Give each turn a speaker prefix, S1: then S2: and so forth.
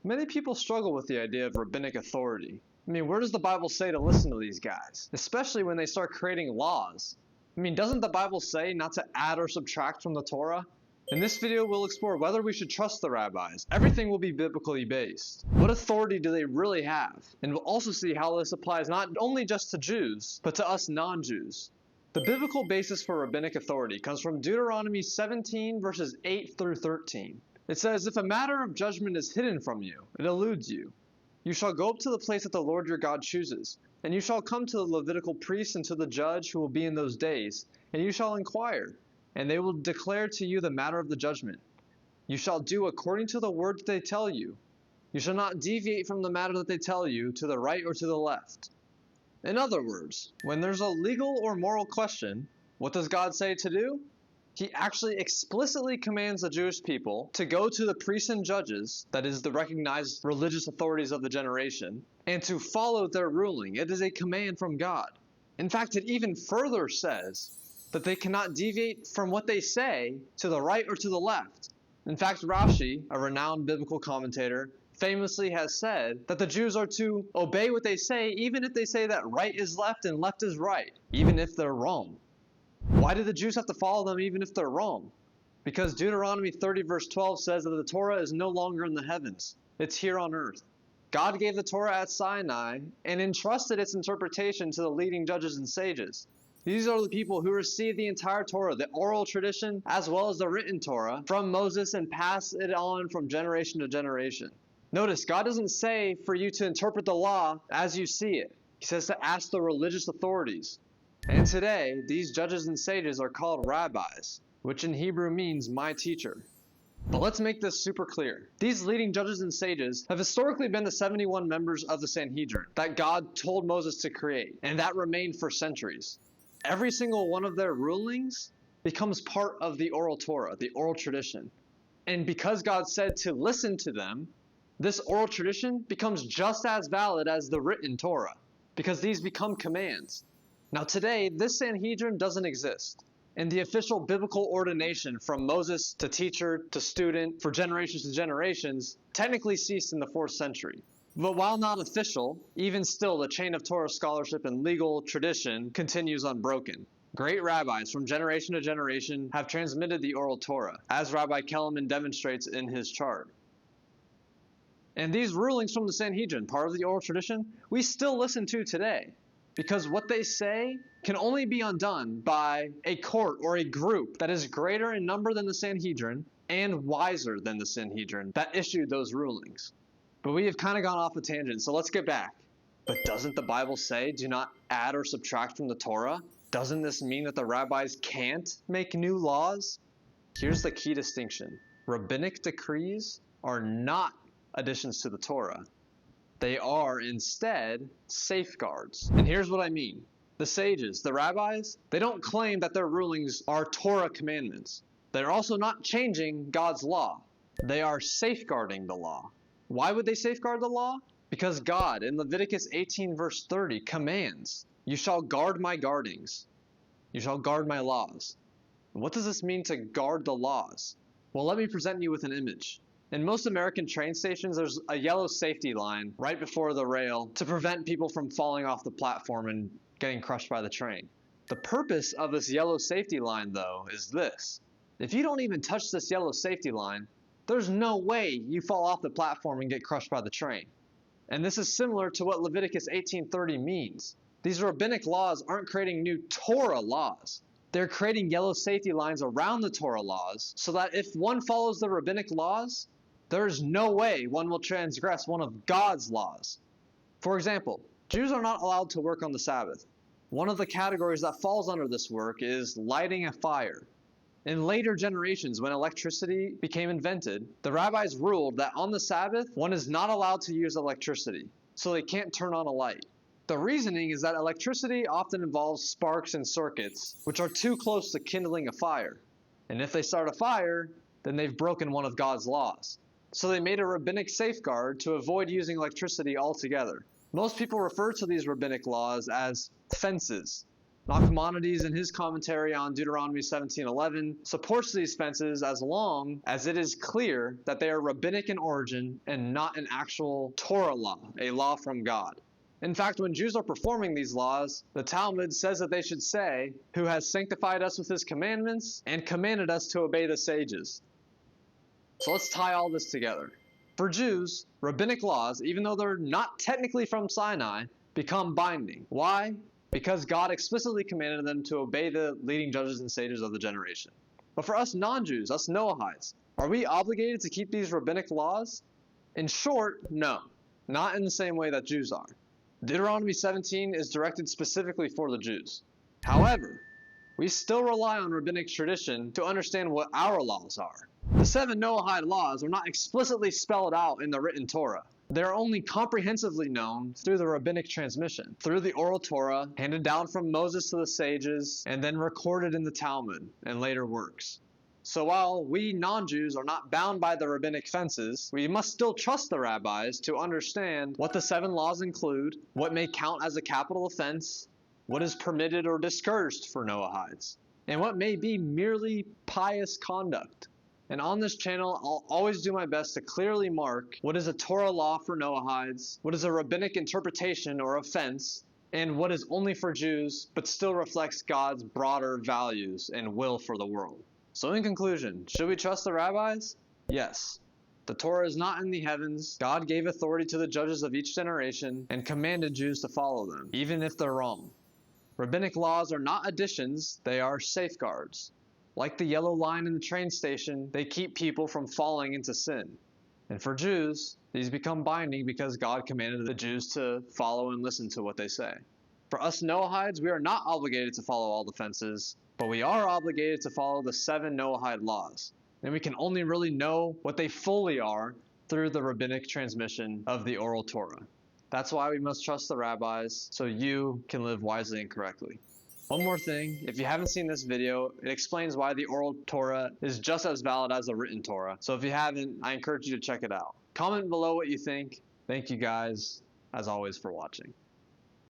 S1: Many people struggle with the idea of rabbinic authority. I mean, where does the Bible say to listen to these guys? Especially when they start creating laws. I mean, doesn't the Bible say not to add or subtract from the Torah? In this video, we'll explore whether we should trust the rabbis. Everything will be biblically based. What authority do they really have? And we'll also see how this applies not only just to Jews, but to us non-Jews. The biblical basis for rabbinic authority comes from Deuteronomy 17 verses 8 through 13. It says, "If a matter of judgment is hidden from you, it eludes you. You shall go up to the place that the Lord your God chooses, and you shall come to the Levitical priest and to the judge who will be in those days, and you shall inquire, and they will declare to you the matter of the judgment. You shall do according to the word that they tell you. You shall not deviate from the matter that they tell you to the right or to the left." In other words, when there's a legal or moral question, what does God say to do? He actually explicitly commands the Jewish people to go to the priests and judges, that is, the recognized religious authorities of the generation, and to follow their ruling. It is a command from God. In fact, it even further says that they cannot deviate from what they say to the right or to the left. In fact, Rashi, a renowned biblical commentator, famously has said that the Jews are to obey what they say, even if they say that right is left and left is right, even if they're wrong. Why do the Jews have to follow them even if they're wrong? Because Deuteronomy 30 verse 12 says that the Torah is no longer in the heavens. It's here on earth. God gave the Torah at Sinai and entrusted its interpretation to the leading judges and sages. These are the people who received the entire Torah, the oral tradition, as well as the written Torah, from Moses and passed it on from generation to generation. Notice, God doesn't say for you to interpret the law as you see it. He says to ask the religious authorities. And today, these judges and sages are called rabbis, which in Hebrew means my teacher. But let's make this super clear. These leading judges and sages have historically been the 71 members of the Sanhedrin that God told Moses to create, and that remained for centuries. Every single one of their rulings becomes part of the Oral Torah, the oral tradition. And because God said to listen to them, this oral tradition becomes just as valid as the written Torah, because these become commands. Now today, this Sanhedrin doesn't exist, and the official biblical ordination from Moses to teacher to student for generations to generations technically ceased in the 4th century. But while not official, even still the chain of Torah scholarship and legal tradition continues unbroken. Great rabbis from generation to generation have transmitted the Oral Torah, as Rabbi Kellerman demonstrates in his chart. And these rulings from the Sanhedrin, part of the oral tradition, we still listen to today. Because what they say can only be undone by a court or a group that is greater in number than the Sanhedrin and wiser than the Sanhedrin that issued those rulings. But we have kind of gone off a tangent, so let's get back. But doesn't the Bible say do not add or subtract from the Torah? Doesn't this mean that the rabbis can't make new laws? Here's the key distinction. Rabbinic decrees are not additions to the Torah. They are, instead, safeguards. And here's what I mean. The sages, the rabbis, they don't claim that their rulings are Torah commandments. They're also not changing God's law. They are safeguarding the law. Why would they safeguard the law? Because God, in Leviticus 18 verse 30, commands, "You shall guard my guardings. You shall guard my laws." And what does this mean to guard the laws? Well, let me present you with an image. In most American train stations, there's a yellow safety line right before the rail to prevent people from falling off the platform and getting crushed by the train. The purpose of this yellow safety line, though, is this. If you don't even touch this yellow safety line, there's no way you fall off the platform and get crushed by the train. And this is similar to what Leviticus 18:30 means. These rabbinic laws aren't creating new Torah laws. They're creating yellow safety lines around the Torah laws so that if one follows the rabbinic laws, there's no way one will transgress one of God's laws. For example, Jews are not allowed to work on the Sabbath. One of the categories that falls under this work is lighting a fire. In later generations, when electricity became invented, the rabbis ruled that on the Sabbath, one is not allowed to use electricity, so they can't turn on a light. The reasoning is that electricity often involves sparks and circuits, which are too close to kindling a fire. And if they start a fire, then they've broken one of God's laws. So they made a rabbinic safeguard to avoid using electricity altogether. Most people refer to these rabbinic laws as fences. Nachmanides, in his commentary on Deuteronomy 17:11, supports these fences as long as it is clear that they are rabbinic in origin and not an actual Torah law, a law from God. In fact, when Jews are performing these laws, the Talmud says that they should say, "Who has sanctified us with his commandments and commanded us to obey the sages." So let's tie all this together. For Jews, rabbinic laws, even though they're not technically from Sinai, become binding. Why? Because God explicitly commanded them to obey the leading judges and sages of the generation. But for us non-Jews, us Noahides, are we obligated to keep these rabbinic laws? In short, no. Not in the same way that Jews are. Deuteronomy 17 is directed specifically for the Jews. However, we still rely on rabbinic tradition to understand what our laws are. The 7 Noahide laws are not explicitly spelled out in the written Torah. They are only comprehensively known through the rabbinic transmission, through the Oral Torah, handed down from Moses to the sages, and then recorded in the Talmud and later works. So while we non-Jews are not bound by the rabbinic fences, we must still trust the rabbis to understand what the 7 laws include, what may count as a capital offense, what is permitted or discouraged for Noahides, and what may be merely pious conduct. And on this channel, I'll always do my best to clearly mark what is a Torah law for Noahides, what is a rabbinic interpretation or offense, and what is only for Jews but still reflects God's broader values and will for the world. So in conclusion, should we trust the rabbis? Yes. The Torah is not in the heavens. God gave authority to the judges of each generation and commanded Jews to follow them, even if they're wrong. Rabbinic laws are not additions, they are safeguards. Like the yellow line in the train station, they keep people from falling into sin. And for Jews, these become binding because God commanded the Jews to follow and listen to what they say. For us Noahides, we are not obligated to follow all the fences, but we are obligated to follow the 7 Noahide laws. And we can only really know what they fully are through the rabbinic transmission of the Oral Torah. That's why we must trust the rabbis, so you can live wisely and correctly. One more thing, if you haven't seen this video, it explains why the Oral Torah is just as valid as the written Torah. So if you haven't, I encourage you to check it out. Comment below what you think. Thank you guys, as always, for watching.